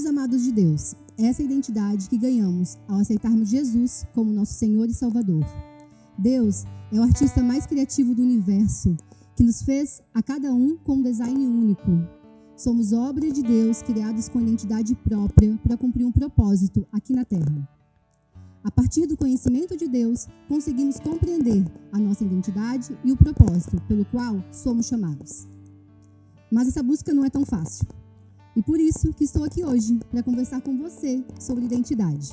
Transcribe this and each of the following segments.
Filhos amados de Deus, essa é a identidade que ganhamos ao aceitarmos Jesus como nosso Senhor e Salvador. Deus é o artista mais criativo do universo, que nos fez a cada um com um design único. Somos obra de Deus, criados com identidade própria para cumprir um propósito aqui na Terra. A partir do conhecimento de Deus, conseguimos compreender a nossa identidade e o propósito pelo qual somos chamados. Mas essa busca não é tão fácil. E por isso que estou aqui hoje para conversar com você sobre identidade.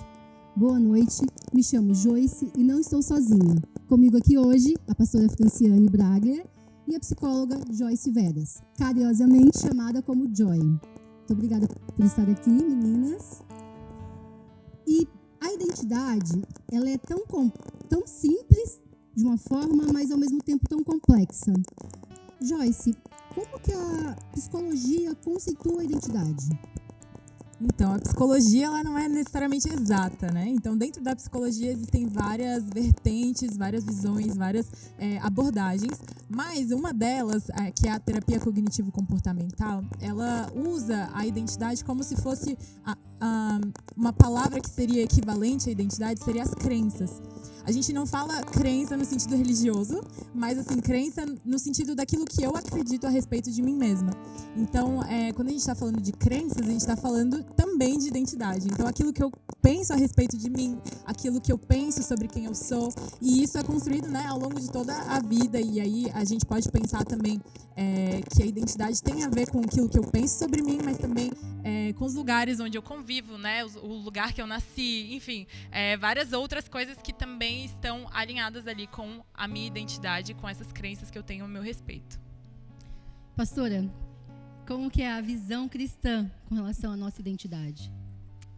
Boa noite, me chamo Joyce e não estou sozinha. Comigo aqui hoje, a pastora Franciane Braglia e a psicóloga Joyce Veras, carinhosamente chamada como Joy. Muito obrigada por estar aqui, meninas. E a identidade, ela é tão simples de uma forma, mas ao mesmo tempo tão complexa. Joyce, como que a psicologia conceitua a identidade? Então, a psicologia ela não é necessariamente exata, né? Então, dentro da psicologia existem várias vertentes, várias visões, várias abordagens, mas uma delas, que é a terapia cognitivo-comportamental, ela usa a identidade como se fosse uma palavra que seria equivalente à identidade, seria as crenças. A gente não fala crença no sentido religioso, mas assim, crença no sentido daquilo que eu acredito a respeito de mim mesma. Então, quando a gente está falando de crenças, a gente está falando também de identidade. Então, aquilo que eu penso a respeito de mim, aquilo que eu penso sobre quem eu sou, e isso é construído, né, ao longo de toda a vida. E aí a gente pode pensar também que a identidade tem a ver com aquilo que eu penso sobre mim, mas também com os lugares onde eu convivo, né, o lugar que eu nasci, enfim, várias outras coisas que também estão alinhadas ali com a minha identidade, com essas crenças que eu tenho a meu respeito. Pastora, como que é a visão cristã com relação à nossa identidade?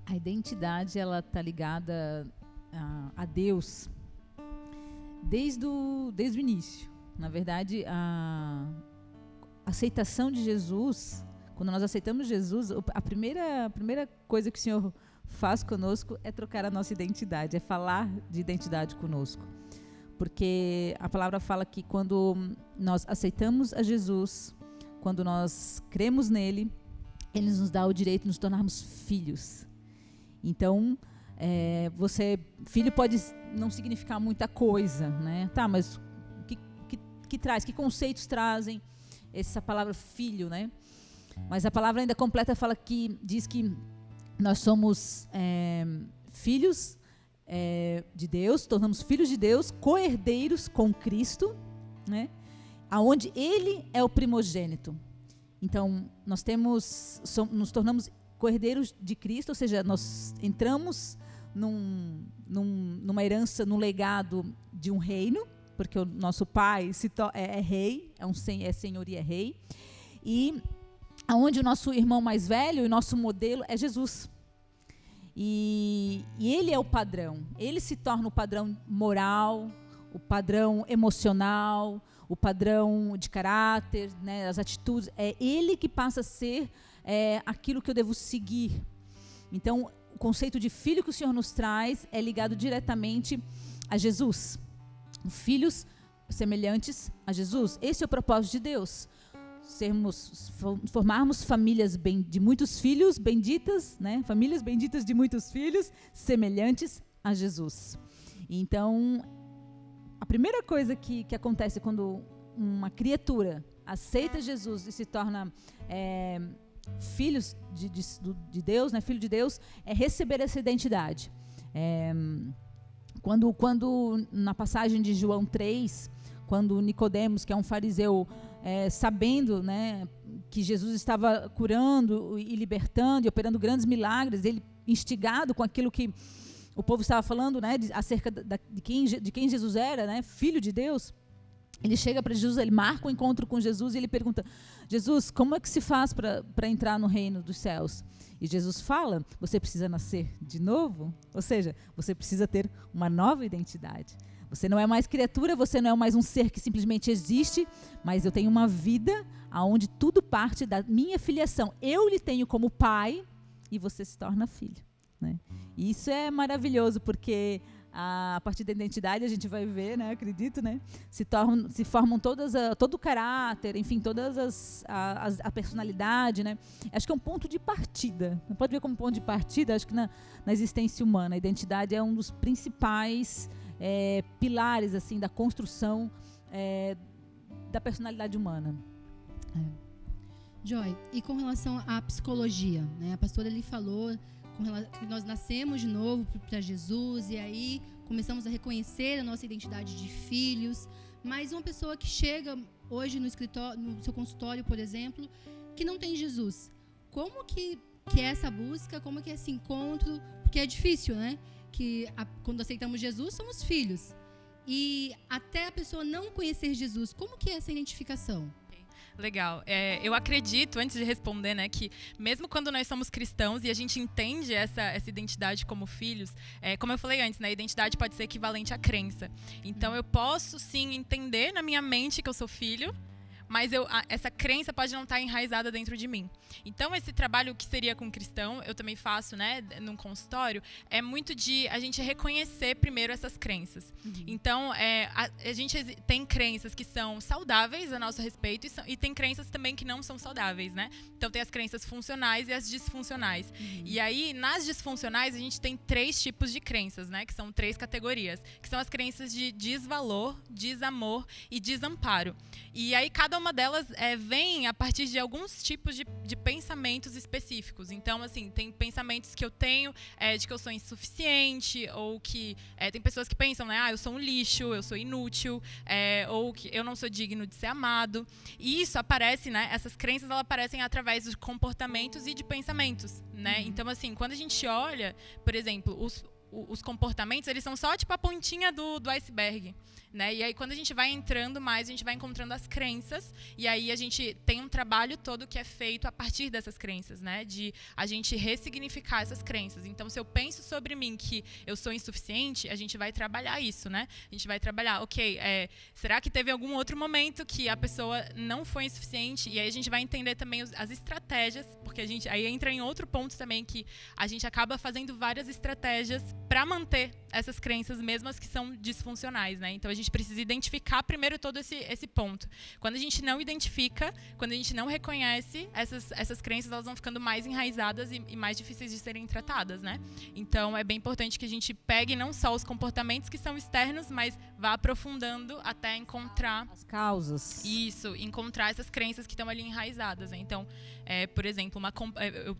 A identidade, ela está ligada a Deus desde o início. Na verdade, a aceitação de Jesus, quando nós aceitamos Jesus, a primeira coisa que o Senhor faz conosco é trocar a nossa identidade, é falar de identidade conosco. Porque a palavra fala que quando nós aceitamos a Jesus, quando nós cremos nele, ele nos dá o direito de nos tornarmos filhos. Então, filho pode não significar muita coisa, né? Tá, mas que conceitos trazem essa palavra filho, né? Mas a palavra ainda completa diz que nós somos filhos de Deus, tornamos filhos de Deus, co-herdeiros com Cristo, né? Aonde Ele é o primogênito. Então, nos tornamos co-herdeiros de Cristo, ou seja, nós entramos numa herança, num legado de um reino, porque o nosso pai é rei, é senhor e é rei, e aonde o nosso irmão mais velho, o nosso modelo é Jesus. E ele é o padrão, ele se torna o padrão moral, o padrão emocional, o padrão de caráter, né, as atitudes, é ele que passa a ser aquilo que eu devo seguir. Então, o conceito de filho que o Senhor nos traz é ligado diretamente a Jesus. Filhos semelhantes a Jesus. Esse é o propósito de Deus. Formarmos famílias de muitos filhos, benditas, né? Famílias benditas de muitos filhos, semelhantes a Jesus. Então, a primeira coisa que acontece quando uma criatura aceita Jesus e se torna filhos de Deus, né? Filho de Deus, é receber essa identidade. Quando na passagem de João 3, quando Nicodemos, que é um fariseu, sabendo, né, que Jesus estava curando e libertando e operando grandes milagres, ele instigado com aquilo que o povo estava falando, né, acerca de quem Jesus era, né, filho de Deus, ele chega para Jesus, ele marca um encontro com Jesus e ele pergunta: Jesus, como é que se faz para entrar no reino dos céus? E Jesus fala: você precisa nascer de novo, ou seja, você precisa ter uma nova identidade. Você não é mais criatura, você não é mais um ser que simplesmente existe, mas eu tenho uma vida onde tudo parte da minha filiação. Eu lhe tenho como pai e você se torna filho, né? E isso é maravilhoso, porque a partir da identidade a gente vai ver, né, acredito, né, se formam todo o caráter, enfim, todas a personalidade, né. Acho que é um ponto de partida. Não pode ver como ponto de partida. Acho que na existência humana a identidade é um dos principais pilares assim da construção da personalidade humana. Joy, e com relação à psicologia, né? A pastora ali falou que nós nascemos de novo para Jesus e aí começamos a reconhecer a nossa identidade de filhos, mas uma pessoa que chega hoje no seu consultório, por exemplo, que não tem Jesus, como que é essa busca, como que é esse encontro? Porque é difícil, né? Quando aceitamos Jesus, somos filhos. E até a pessoa não conhecer Jesus, como que é essa identificação? Legal. Eu acredito, antes de responder, né, que mesmo quando nós somos cristãos e a gente entende essa identidade como filhos, como eu falei antes, né, a identidade pode ser equivalente à crença. Então eu posso sim entender na minha mente que eu sou filho, mas essa crença pode não estar enraizada dentro de mim. Então, esse trabalho que seria com cristão, eu também faço, né, num consultório, é muito de a gente reconhecer primeiro essas crenças. Então, a gente tem crenças que são saudáveis a nosso respeito e tem crenças também que não são saudáveis, né? Então, tem as crenças funcionais e as disfuncionais. E aí, nas disfuncionais, a gente tem 3 tipos de crenças, né, que são 3 categorias, que são as crenças de desvalor, desamor e desamparo. E aí, cada uma delas vem a partir de alguns tipos de pensamentos específicos. Então, assim, tem pensamentos que eu tenho de que eu sou insuficiente, ou que tem pessoas que pensam, né, eu sou um lixo, eu sou inútil, ou que eu não sou digno de ser amado. E isso aparece, né, essas crenças, elas aparecem através de comportamentos e de pensamentos, né? Então, assim, quando a gente olha, por exemplo, os comportamentos, eles são só tipo a pontinha do iceberg, né? E aí, quando a gente vai entrando mais, a gente vai encontrando as crenças, e aí a gente tem um trabalho todo que é feito a partir dessas crenças, né? De a gente ressignificar essas crenças. Então, se eu penso sobre mim que eu sou insuficiente, a gente vai trabalhar isso, né? A gente vai trabalhar, será que teve algum outro momento que a pessoa não foi insuficiente? E aí a gente vai entender também as estratégias, porque a gente aí entra em outro ponto também, que a gente acaba fazendo várias estratégias para manter essas crenças, mesmo as que são disfuncionais, né? Então, a gente precisa identificar primeiro todo esse ponto. Quando a gente não identifica, quando a gente não reconhece, essas crenças, elas vão ficando mais enraizadas e mais difíceis de serem tratadas, né? Então, é bem importante que a gente pegue não só os comportamentos que são externos, mas vá aprofundando até encontrar as causas. Isso, encontrar essas crenças que estão ali enraizadas, né? Então, por exemplo,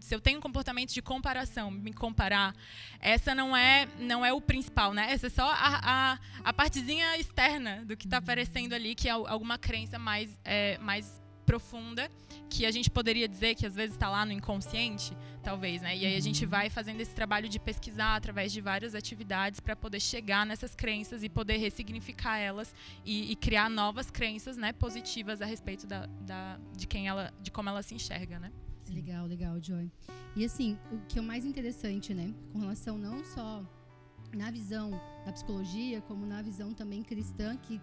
se eu tenho um comportamento de comparação, me comparar, essa não é o principal, né? Essa é só a partezinha externa do que está aparecendo ali, que é alguma crença mais profunda, que a gente poderia dizer que às vezes está lá no inconsciente, talvez, né? E aí a gente vai fazendo esse trabalho de pesquisar através de várias atividades para poder chegar nessas crenças e poder ressignificar elas e criar novas crenças, né, positivas a respeito de como ela se enxerga, né? Legal, Joy. E assim, o que é o mais interessante, né, com relação não só na visão da psicologia, como na visão também cristã, que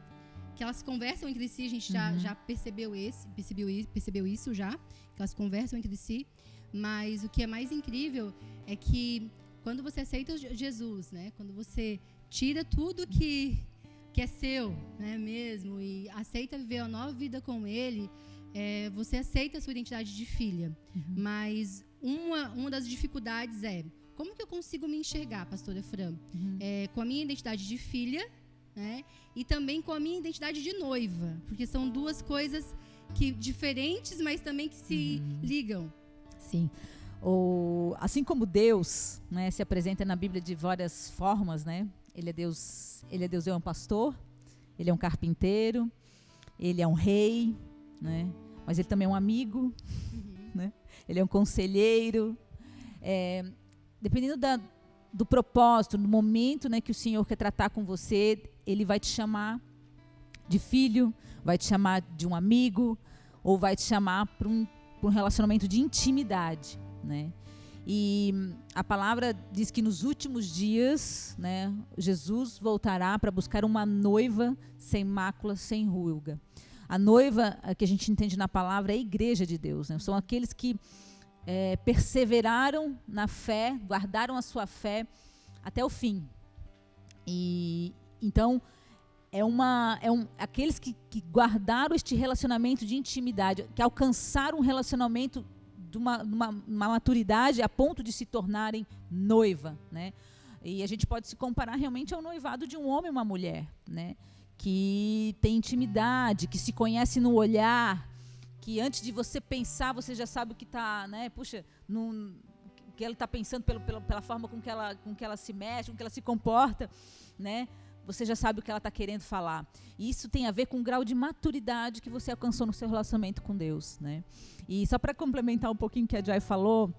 elas conversam entre si, a gente já percebeu isso já, que elas conversam entre si, mas o que é mais incrível é que quando você aceita Jesus, né, quando você tira tudo que é seu, né, mesmo, e aceita viver uma nova vida com Ele, você aceita a sua identidade de filha. Mas uma das dificuldades como que eu consigo me enxergar, pastora Fran? Com a minha identidade de filha, né, e também com a minha identidade de noiva, porque são duas coisas diferentes, mas também que se ligam. Sim. Assim como Deus, né, se apresenta na Bíblia de várias formas, né? Ele é Deus, é um pastor, ele é um carpinteiro, ele é um rei, né? Mas ele também é um amigo, né? Ele é um conselheiro. Dependendo do propósito, do momento, né, que o Senhor quer tratar com você, Ele vai te chamar de filho, vai te chamar de um amigo, ou vai te chamar para um relacionamento de intimidade, né? E a palavra diz que nos últimos dias, né, Jesus voltará para buscar uma noiva sem mácula, sem ruga. A noiva que a gente entende na palavra é a igreja de Deus, né? São aqueles que perseveraram na fé, guardaram a sua fé até o fim. E então aqueles que guardaram este relacionamento de intimidade, que alcançaram um relacionamento de uma maturidade a ponto de se tornarem noiva, né? E a gente pode se comparar realmente ao noivado de um homem e uma mulher, né? Que tem intimidade, que se conhece no olhar, que antes de você pensar, você já sabe o que está, né? Puxa, o que ela está pensando pela forma com que ela se mexe, com que ela se comporta, né? Você já sabe o que ela está querendo falar. E isso tem a ver com o grau de maturidade que você alcançou no seu relacionamento com Deus, né? E só para complementar um pouquinho o que a Joy falou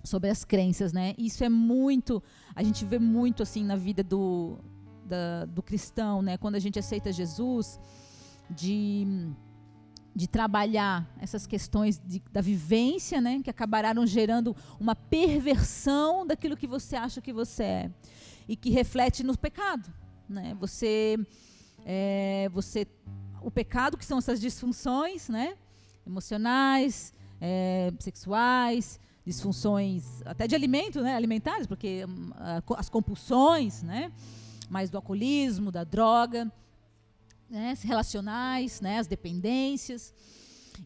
sobre as crenças, né? Isso é muito, a gente vê muito assim na vida do cristão, né? Quando a gente aceita Jesus, de trabalhar essas questões da vivência, né? Que acabaram gerando uma perversão daquilo que você acha que você é e que reflete no pecado, né? O pecado, que são essas disfunções, né? Emocionais, sexuais, disfunções até de alimento, né? Alimentares, porque as compulsões, né? Mas do alcoolismo, da droga, né? Relacionais, né? As dependências.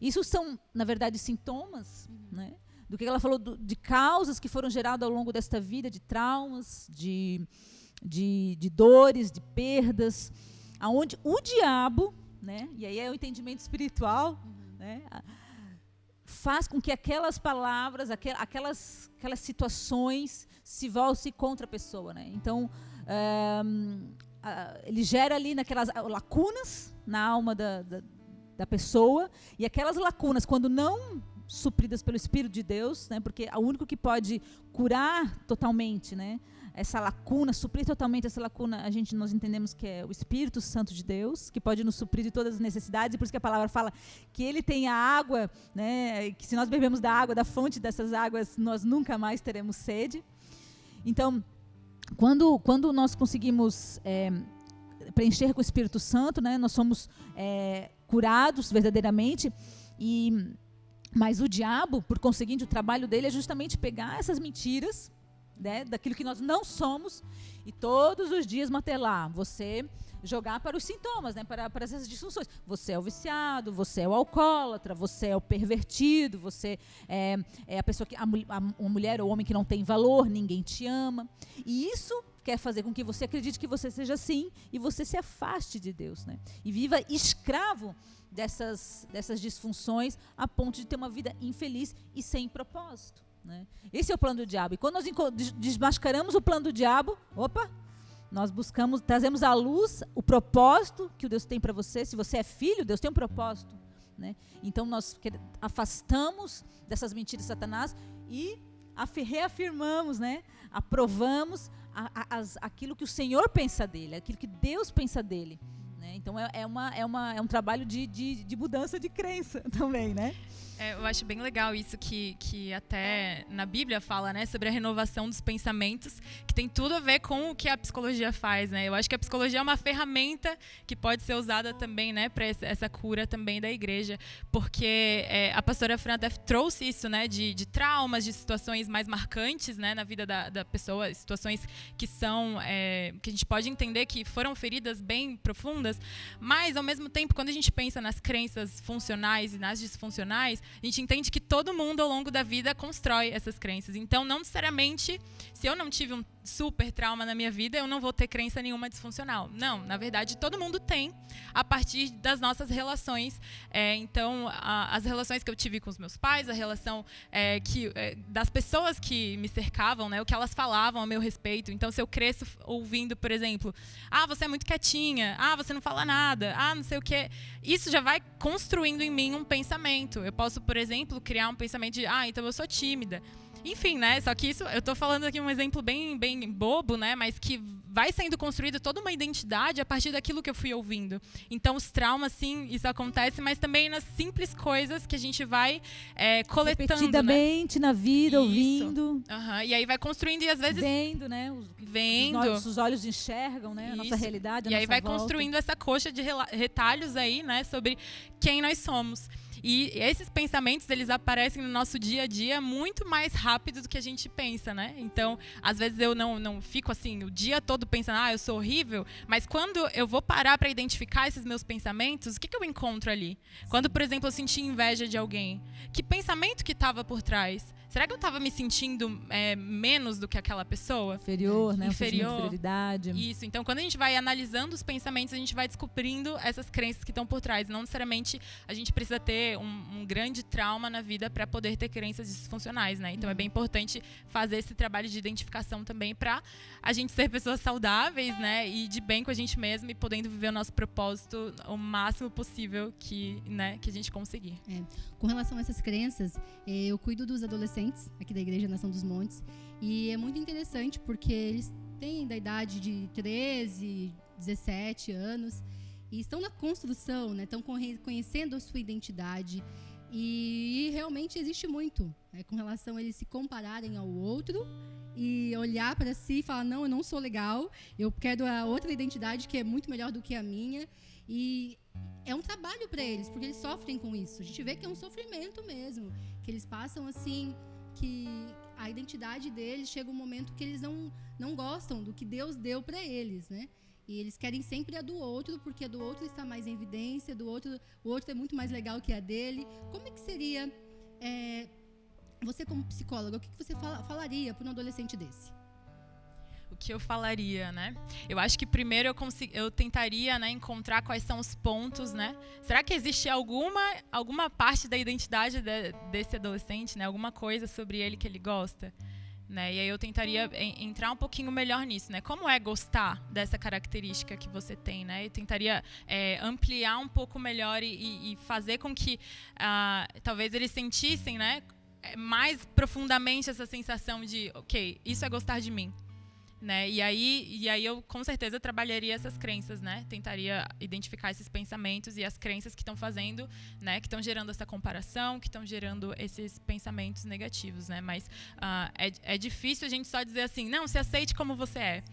Isso são, na verdade, sintomas, né? Do que ela falou de causas que foram geradas ao longo desta vida, de traumas, de dores, de perdas, aonde o diabo, né? E aí é o entendimento espiritual, né? Faz com que aquelas palavras, aquelas situações se voltem contra a pessoa, né? Então, ele gera ali naquelas lacunas na alma da pessoa, e aquelas lacunas, quando não supridas pelo Espírito de Deus, né? Porque o único que pode curar totalmente, né? Essa lacuna, suprir totalmente essa lacuna, nós entendemos que é o Espírito Santo de Deus, que pode nos suprir de todas as necessidades, e por isso que a palavra fala que Ele tem a água, né, que se nós bebemos da água, da fonte dessas águas, nós nunca mais teremos sede. Então, quando nós conseguimos preencher com o Espírito Santo, né, nós somos curados verdadeiramente, mas o diabo, por conseguinte, o trabalho dele é justamente pegar essas mentiras, né, daquilo que nós não somos, e todos os dias martelar, você jogar para os sintomas, né, para essas disfunções. Você é o viciado, você é o alcoólatra, você é o pervertido, você é a pessoa uma mulher ou homem que não tem valor, ninguém te ama. E isso quer fazer com que você acredite que você seja assim e você se afaste de Deus, né, e viva escravo dessas disfunções a ponto de ter uma vida infeliz e sem propósito. Né? Esse é o plano do diabo. E quando nós desmascaramos o plano do diabo, nós trazemos à luz o propósito que o Deus tem para você. Se você é filho, Deus tem um propósito, né? Então nós afastamos dessas mentiras de Satanás e reafirmamos, né? Aprovamos aquilo que o Senhor pensa dele, aquilo que Deus pensa dele, né? Então é um trabalho de mudança de crença também, né? Eu acho bem legal isso que até na Bíblia fala, né, sobre a renovação dos pensamentos, que tem tudo a ver com o que a psicologia faz, né? Eu acho que a psicologia é uma ferramenta que pode ser usada também, né, para essa cura também da igreja, porque a pastora Fran trouxe isso, né, de traumas, de situações mais marcantes, né, na vida da pessoa, situações que são que a gente pode entender que foram feridas bem profundas, mas ao mesmo tempo, quando a gente pensa nas crenças funcionais e nas disfuncionais, a gente entende que todo mundo ao longo da vida constrói essas crenças. Então, não necessariamente, se eu não tive um super trauma na minha vida, eu não vou ter crença nenhuma disfuncional. Não, na verdade, todo mundo tem, a partir das nossas relações. Então, as relações que eu tive com os meus pais, a relação das pessoas que me cercavam, né, o que elas falavam a meu respeito. Então, se eu cresço ouvindo, por exemplo, você é muito quietinha, você não fala nada, não sei o quê, isso já vai construindo em mim um pensamento. Eu posso, por exemplo, criar um pensamento de, então eu sou tímida. Enfim, né? Só que isso, eu estou falando aqui um exemplo bem, bem bobo, né? Mas que vai sendo construída toda uma identidade a partir daquilo que eu fui ouvindo. Então, os traumas, sim, isso acontece, mas também nas simples coisas que a gente vai coletando, repetidamente, né? Na vida, isso. Ouvindo. E aí vai construindo e às vezes... Vendo, né? Os olhos enxergam, né? A nossa realidade, a nossa volta. E aí vai construindo essa coxa de retalhos aí, né? Sobre quem nós somos. E esses pensamentos, eles aparecem no nosso dia a dia muito mais rápido do que a gente pensa, né? Então, às vezes eu não fico assim o dia todo pensando, eu sou horrível, mas quando eu vou parar para identificar esses meus pensamentos, o que eu encontro ali? Quando, por exemplo, eu senti inveja de alguém, que pensamento que estava por trás? Será que eu estava me sentindo menos do que aquela pessoa? Inferior, né? Inferior. Um inferioridade. Isso. Então, quando a gente vai analisando os pensamentos, a gente vai descobrindo essas crenças que estão por trás. Não necessariamente a gente precisa ter um grande trauma na vida para poder ter crenças disfuncionais, né? Então, é bem importante fazer esse trabalho de identificação também para a gente ser pessoas saudáveis, né? E de bem com a gente mesmo e podendo viver o nosso propósito o máximo possível que a gente conseguir. Com relação a essas crenças, eu cuido dos adolescentes aqui da Igreja Nação dos Montes, e é muito interessante porque eles têm da idade de 13, 17 anos e estão na construção, né? Estão conhecendo a sua identidade, e realmente existe muito com relação a eles se compararem ao outro e olhar para si e falar, não, eu não sou legal, eu quero a outra identidade que é muito melhor do que a minha. E é um trabalho para eles, porque eles sofrem com isso. A gente vê que é um sofrimento mesmo, que eles passam assim, que a identidade deles chega um momento que eles não gostam do que Deus deu para eles, né? E eles querem sempre a do outro, porque a do outro está mais em evidência, o outro é muito mais legal que a dele. Como é que seria, você como psicóloga, o que você falaria para um adolescente desse? O que eu falaria, né? Eu acho que primeiro eu tentaria, né, encontrar quais são os pontos, né? Será que existe alguma parte da identidade desse adolescente, né? Alguma coisa sobre ele que ele gosta, né? E aí eu tentaria entrar um pouquinho melhor nisso, né? Como é gostar dessa característica que você tem, né? Eu tentaria ampliar um pouco melhor e fazer com que talvez eles sentissem, né, mais profundamente essa sensação de, ok, isso é gostar de mim. Né? E aí eu com certeza trabalharia essas crenças, né? Tentaria identificar esses pensamentos e as crenças que estão fazendo, né? Que estão gerando essa comparação, que estão gerando esses pensamentos negativos, né? Mas é difícil a gente só dizer assim, não, se aceite como você é.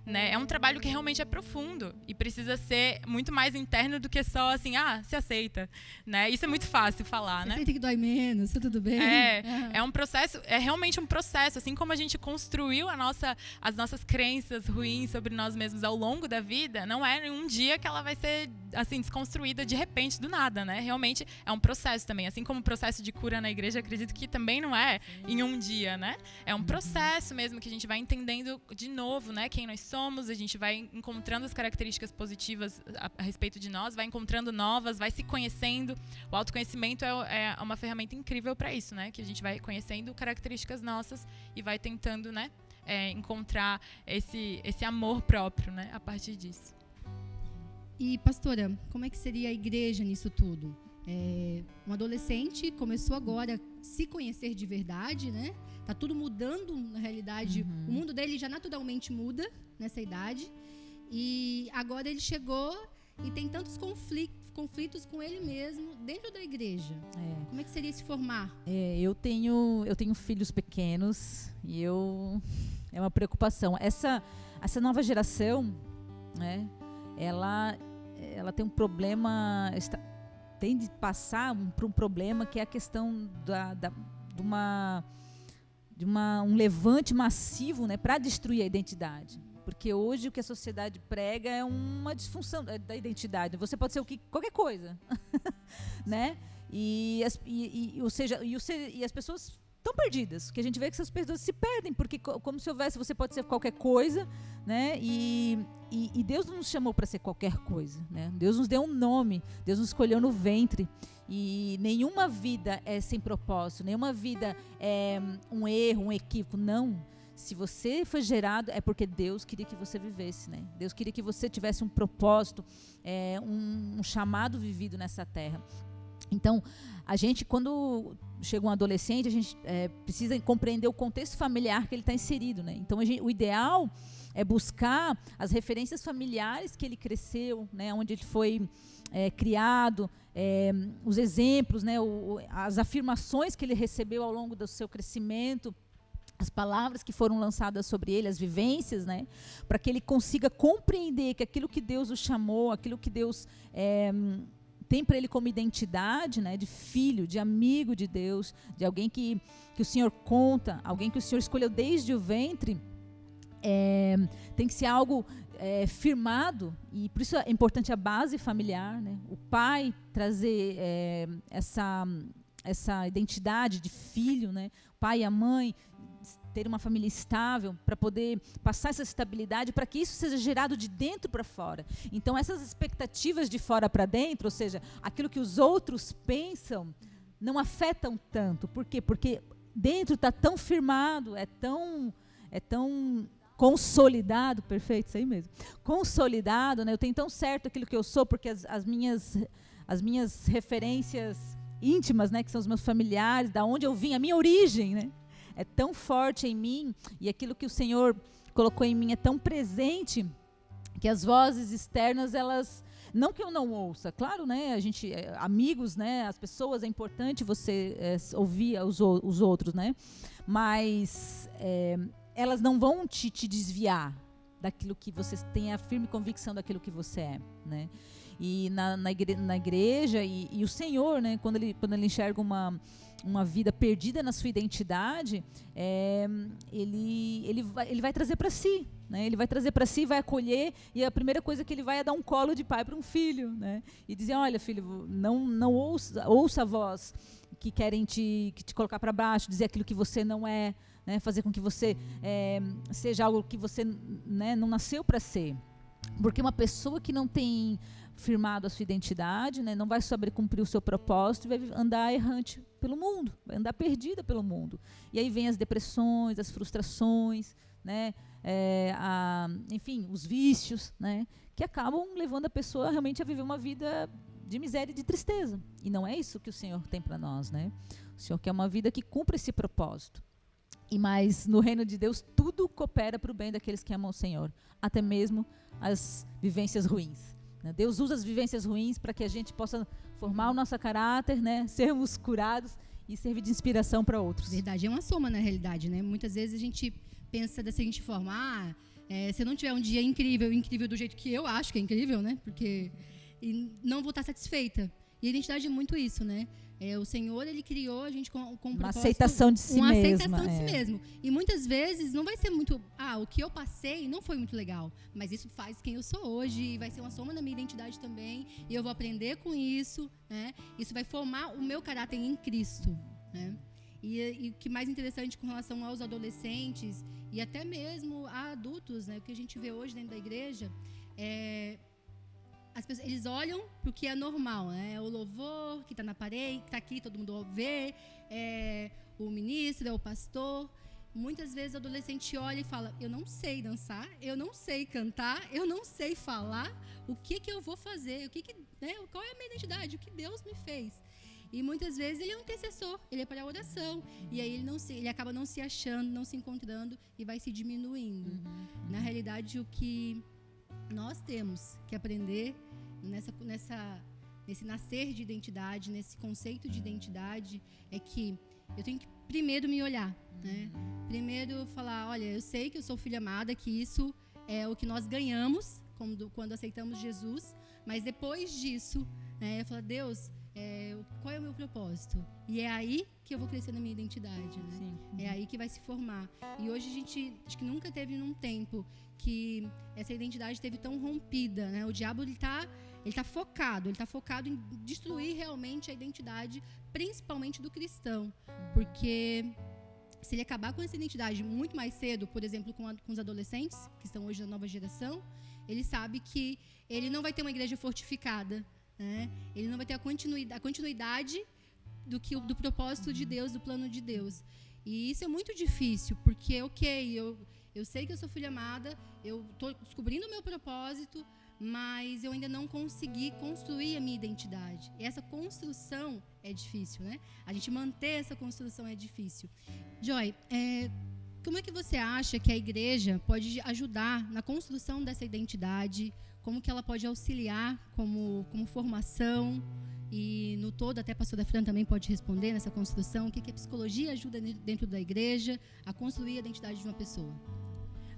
Né? É um trabalho que realmente é profundo e precisa ser muito mais interno do que só assim, se aceita, né? Isso é muito fácil falar, né? Aceita que dói menos, tá tudo bem. É um processo, é realmente um processo, assim como a gente construiu as nossas crenças ruins sobre nós mesmos ao longo da vida, não é em um dia que ela vai ser assim desconstruída de repente do nada, né? Realmente é um processo também, assim como o processo de cura na igreja, acredito que também não é em um dia, né? É um processo mesmo que a gente vai entendendo de novo, né? Quem nós somos, a gente vai encontrando as características positivas a respeito de nós, vai encontrando novas, vai se conhecendo. O autoconhecimento é uma ferramenta incrível para isso, né? Que a gente vai conhecendo características nossas e vai tentando, né, encontrar esse amor próprio, né, a partir disso. E, pastora, como é que seria a igreja nisso tudo? Um adolescente começou agora a se conhecer de verdade, né? Tá tudo mudando na realidade. O mundo dele já naturalmente muda nessa idade. E agora ele chegou e tem tantos conflitos com ele mesmo dentro da igreja. Como é que seria se formar? Eu tenho filhos pequenos e é uma preocupação. Essa nova geração, né? Ela tem um problema, tem de passar por um problema que é a questão de um levante massivo, né, para destruir a identidade. Porque hoje o que a sociedade prega é uma disfunção da identidade. Você pode ser qualquer coisa, né? E as pessoas estão perdidas. Que a gente vê que essas pessoas se perdem, porque como se houvesse, você pode ser qualquer coisa, né? E Deus não nos chamou para ser qualquer coisa, né? Deus nos deu um nome, Deus nos escolheu no ventre. E nenhuma vida é sem propósito, nenhuma vida é um erro, um equívoco, não. Se você foi gerado, é porque Deus queria que você vivesse, né? Deus queria que você tivesse um propósito, um chamado vivido nessa terra. Então, a gente, quando chega um adolescente, a gente precisa compreender o contexto familiar que ele está inserido, né? Então, o ideal é buscar as referências familiares que ele cresceu, né? Onde ele foi criado, os exemplos, né? As afirmações que ele recebeu ao longo do seu crescimento, as palavras que foram lançadas sobre ele, as vivências, né? Para que ele consiga compreender que aquilo que Deus o chamou, aquilo que Deus tem para ele como identidade, né, de filho, de amigo de Deus, de alguém que o Senhor conta, alguém que o Senhor escolheu desde o ventre, tem que ser algo firmado, e por isso é importante a base familiar, né? O pai trazer essa identidade de filho, né? O pai e a mãe ter uma família estável para poder passar essa estabilidade, para que isso seja gerado de dentro para fora. Então essas expectativas de fora para dentro, ou seja, aquilo que os outros pensam, não afetam tanto. Por quê? Porque dentro está tão firmado, é tão consolidado, perfeito, isso aí mesmo, consolidado, né? Eu tenho tão certo aquilo que eu sou, porque as minhas referências íntimas, né, que são os meus familiares, da onde eu vim, a minha origem, né, é tão forte em mim, e aquilo que o Senhor colocou em mim é tão presente, que as vozes externas, elas, não que eu não ouça, claro, né, a gente, amigos, né, as pessoas, é importante você ouvir os outros, né, mas elas não vão te desviar daquilo que você tem a firme convicção daquilo que você é, né? E na igreja, e o Senhor, né, quando ele enxerga uma vida perdida na sua identidade, ele vai trazer para si, né? Ele vai trazer para si, vai acolher, e a primeira coisa que ele vai é dar um colo de pai para um filho, né? E dizer, olha, filho, não ouça a voz que querem te colocar para baixo, dizer aquilo que você não é, né, fazer com que você seja algo que você, né, não nasceu para ser. Porque uma pessoa que não tem firmado a sua identidade, né, não vai saber cumprir o seu propósito, vai andar errante pelo mundo, vai andar perdida pelo mundo. E aí vem as depressões, as frustrações, né, enfim, os vícios, né, que acabam levando a pessoa realmente a viver uma vida de miséria e de tristeza. E não é isso que o Senhor tem para nós, né? O Senhor quer uma vida que cumpra esse propósito. Mas no reino de Deus tudo coopera para o bem daqueles que amam o Senhor, até mesmo as vivências ruins, né? Deus usa as vivências ruins para que a gente possa formar o nosso caráter, né? Sermos curados e servir de inspiração para outros. Verdade, é uma soma na realidade, né? Muitas vezes a gente pensa da seguinte forma, se eu não tiver um dia incrível do jeito que eu acho que é incrível, né? Porque não vou estar satisfeita. E a identidade é muito isso, né? O Senhor, ele criou a gente com um propósito, uma aceitação de si mesmo. Uma aceitação de si mesmo. E muitas vezes não vai ser muito, o que eu passei não foi muito legal, mas isso faz quem eu sou hoje, e vai ser uma soma na minha identidade também, e eu vou aprender com isso, né? Isso vai formar o meu caráter em Cristo, né? E o que mais interessante com relação aos adolescentes e até mesmo a adultos, né? O que a gente vê hoje dentro da igreja as pessoas, eles olham para o que é normal, né? O louvor que está na parede, que está aqui, todo mundo vê, o ministro, o pastor. Muitas vezes o adolescente olha e fala, eu não sei dançar, eu não sei cantar, eu não sei falar, o que eu vou fazer, né? Qual é a minha identidade, o que Deus me fez. E muitas vezes ele é um intercessor, ele é para a oração, e aí ele acaba não se achando, não se encontrando e vai se diminuindo. Na realidade, o que nós temos que aprender nesse nascer de identidade, nesse conceito de identidade, é que eu tenho que primeiro me olhar, né? Primeiro falar, olha, eu sei que eu sou filha amada, que isso é o que nós ganhamos quando aceitamos Jesus, mas depois disso, eu falo, Deus, qual é o meu propósito? E é aí que eu vou crescer na minha identidade, né? Sim. É aí que vai se formar. E hoje a gente, acho que nunca teve num tempo que essa identidade esteve tão rompida, né? O diabo, ele tá focado em destruir realmente a identidade, principalmente do cristão. Porque se ele acabar com essa identidade muito mais cedo, por exemplo, com os adolescentes, que estão hoje na nova geração, ele sabe que ele não vai ter uma igreja fortificada, né? Ele não vai ter a continuidade do propósito de Deus, do plano de Deus. E isso é muito difícil, porque, eu sei que eu sou filha amada, eu estou descobrindo o meu propósito, mas eu ainda não consegui construir a minha identidade. E essa construção é difícil, né? A gente manter essa construção é difícil. Joy, como é que você acha que a igreja pode ajudar na construção dessa identidade? Como que ela pode auxiliar como formação? E no todo, até a pastora Fran também pode responder nessa construção. O que a psicologia ajuda dentro da igreja a construir a identidade de uma pessoa?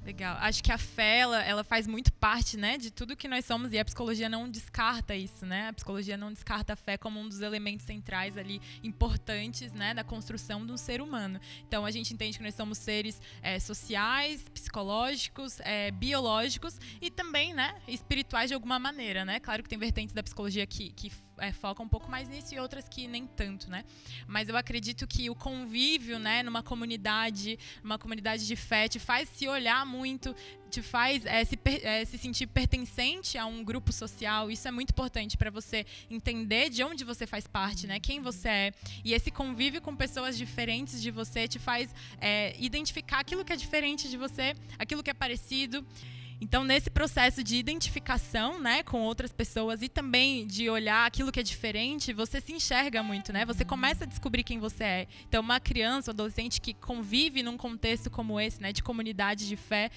Legal. Acho que a fé, ela faz muito parte, né, de tudo que nós somos, e a psicologia não descarta isso, né? A psicologia não descarta a fé como um dos elementos centrais ali, importantes, né, da construção de um ser humano. Então, a gente entende que nós somos seres sociais, psicológicos, biológicos e também, né, espirituais de alguma maneira, né? Claro que tem vertentes da psicologia que focam um pouco mais nisso e outras que nem tanto, né? Mas eu acredito que o convívio, né, numa comunidade de fé, te faz se olhar muito, te faz se sentir pertencente a um grupo social. Isso é muito importante para você entender de onde você faz parte, né? Quem você é. E esse convívio com pessoas diferentes de você te faz identificar aquilo que é diferente de você, aquilo que é parecido. Então, nesse processo de identificação, né, com outras pessoas e também de olhar aquilo que é diferente, você se enxerga muito, né? Você começa a descobrir quem você é. Então, uma criança, um adolescente que convive num contexto como esse, né, de comunidade de fé,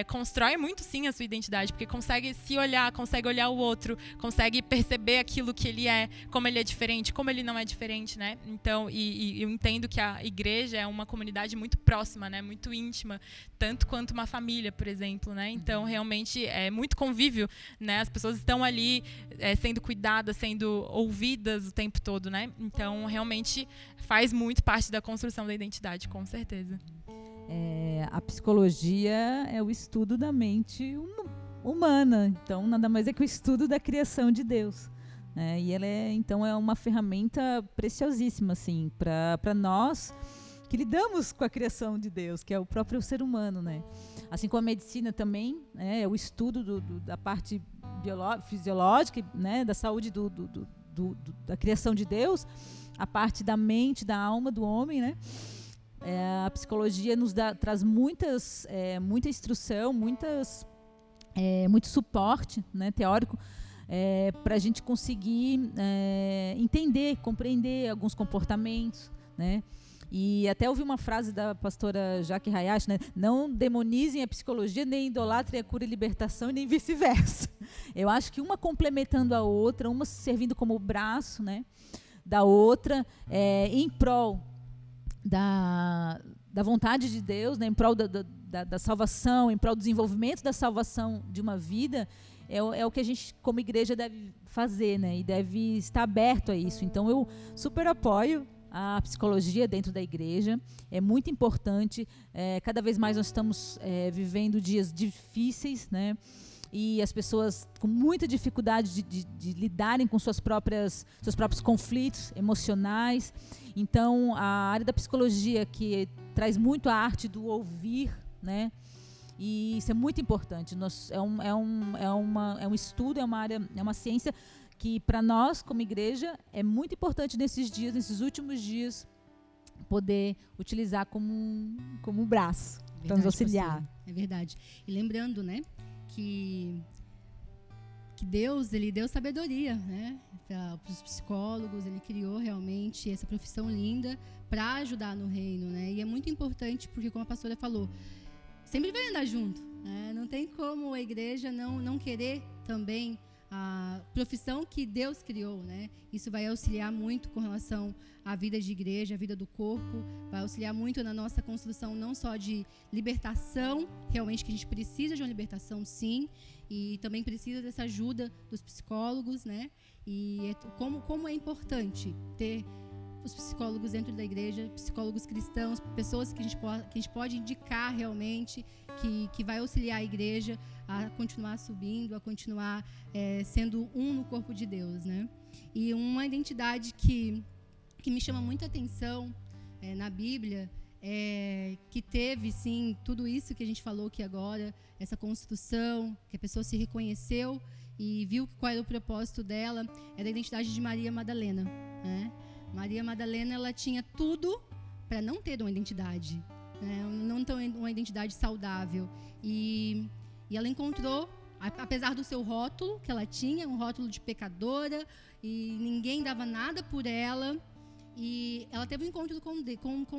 constrói muito, sim, a sua identidade, porque consegue se olhar, consegue olhar o outro, consegue perceber aquilo que ele é, como ele é diferente, como ele não é diferente, né? Então, e eu entendo que a igreja é uma comunidade muito próxima, né, muito íntima, tanto quanto uma família, por exemplo, né? Então, realmente, é muito convívio, né? As pessoas estão ali sendo cuidadas, sendo ouvidas o tempo todo, né? Então, realmente, faz muito parte da construção da identidade, com certeza. A psicologia é o estudo da mente humana. Então, nada mais é que o estudo da criação de Deus. E ela então, é uma ferramenta preciosíssima, assim, para nós que lidamos com a criação de Deus, que é o próprio ser humano, né? Assim como a medicina também, é o estudo da parte fisiológica, né, da saúde da criação de Deus, a parte da mente, da alma do homem, né? A psicologia nos traz muita instrução, muito suporte, né, teórico, para a gente conseguir entender, compreender alguns comportamentos, né? E até ouvi uma frase da pastora Jaque Hayashi, né? Não demonizem a psicologia, nem idolatrem a cura e libertação, e nem vice-versa. Eu acho que uma complementando a outra, uma servindo como o braço, né, da outra, em prol da vontade de Deus, né, em prol da salvação, em prol do desenvolvimento da salvação de uma vida, é o que a gente, como igreja, deve fazer, né, e deve estar aberto a isso. Então, eu super apoio a psicologia dentro da igreja, é muito importante. Cada vez mais nós estamos vivendo dias difíceis, né? E as pessoas com muita dificuldade de lidarem com seus próprios conflitos emocionais. Então, a área da psicologia, que traz muito a arte do ouvir, né? E isso é muito importante. É um estudo, é uma área, é uma ciência que para nós, como igreja, é muito importante nesses últimos dias, poder utilizar como um braço para nos auxiliar. É verdade. E lembrando, né, que Deus, ele deu sabedoria, né, para os psicólogos. Ele criou realmente essa profissão linda para ajudar no reino, né? E é muito importante porque, como a pastora falou, sempre vai andar junto, né? Não tem como a igreja não querer também a profissão que Deus criou, né? Isso vai auxiliar muito com relação à vida de igreja, à vida do corpo, vai auxiliar muito na nossa construção, não só de libertação, realmente que a gente precisa de uma libertação, sim, e também precisa dessa ajuda dos psicólogos, né? E como é importante ter os psicólogos dentro da igreja, psicólogos cristãos, pessoas que a gente pode indicar realmente, que vai auxiliar a igreja a continuar subindo, a continuar sendo um no corpo de Deus, né? E uma identidade que me chama muita atenção na Bíblia, que teve, sim, tudo isso que a gente falou aqui agora, essa construção, que a pessoa se reconheceu e viu qual era o propósito dela, era a identidade de Maria Madalena, né? Maria Madalena, ela tinha tudo para não ter uma identidade, né? Não ter uma identidade saudável. E ela encontrou, apesar do seu rótulo que ela tinha, um rótulo de pecadora, e ninguém dava nada por ela, e ela teve um encontro com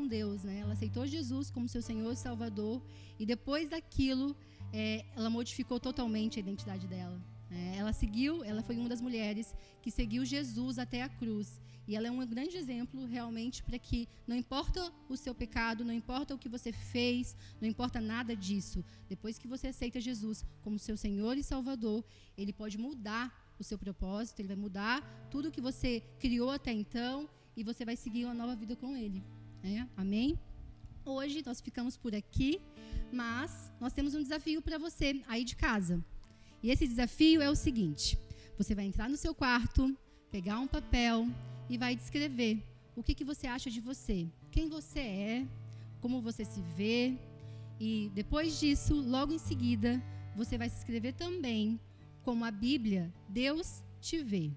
Deus, né? Ela aceitou Jesus como seu Senhor e Salvador, e depois daquilo, ela modificou totalmente a identidade dela. Ela foi uma das mulheres que seguiu Jesus até a cruz. E ela é um grande exemplo realmente para que não importa o seu pecado, não importa o que você fez, não importa nada disso. Depois que você aceita Jesus como seu Senhor e Salvador, Ele pode mudar o seu propósito, Ele vai mudar tudo que você criou até então e você vai seguir uma nova vida com Ele. Amém? Hoje nós ficamos por aqui, mas nós temos um desafio para você aí de casa. E esse desafio é o seguinte: você vai entrar no seu quarto, pegar um papel e vai descrever o que você acha de você, quem você é, como você se vê. E depois disso, logo em seguida, você vai se escrever também como a Bíblia, Deus te vê.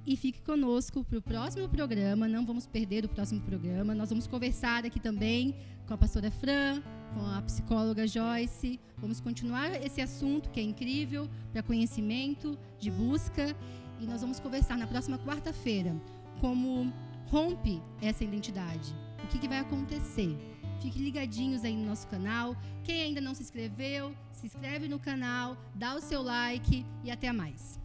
E fique conosco para o próximo programa, não vamos perder o próximo programa. Nós vamos conversar aqui também com a pastora Fran, com a psicóloga Joyce. Vamos continuar esse assunto que é incrível para conhecimento, de busca. E nós vamos conversar na próxima quarta-feira como rompe essa identidade. O que vai acontecer? Fiquem ligadinhos aí no nosso canal. Quem ainda não se inscreveu, se inscreve no canal, dá o seu like e até mais.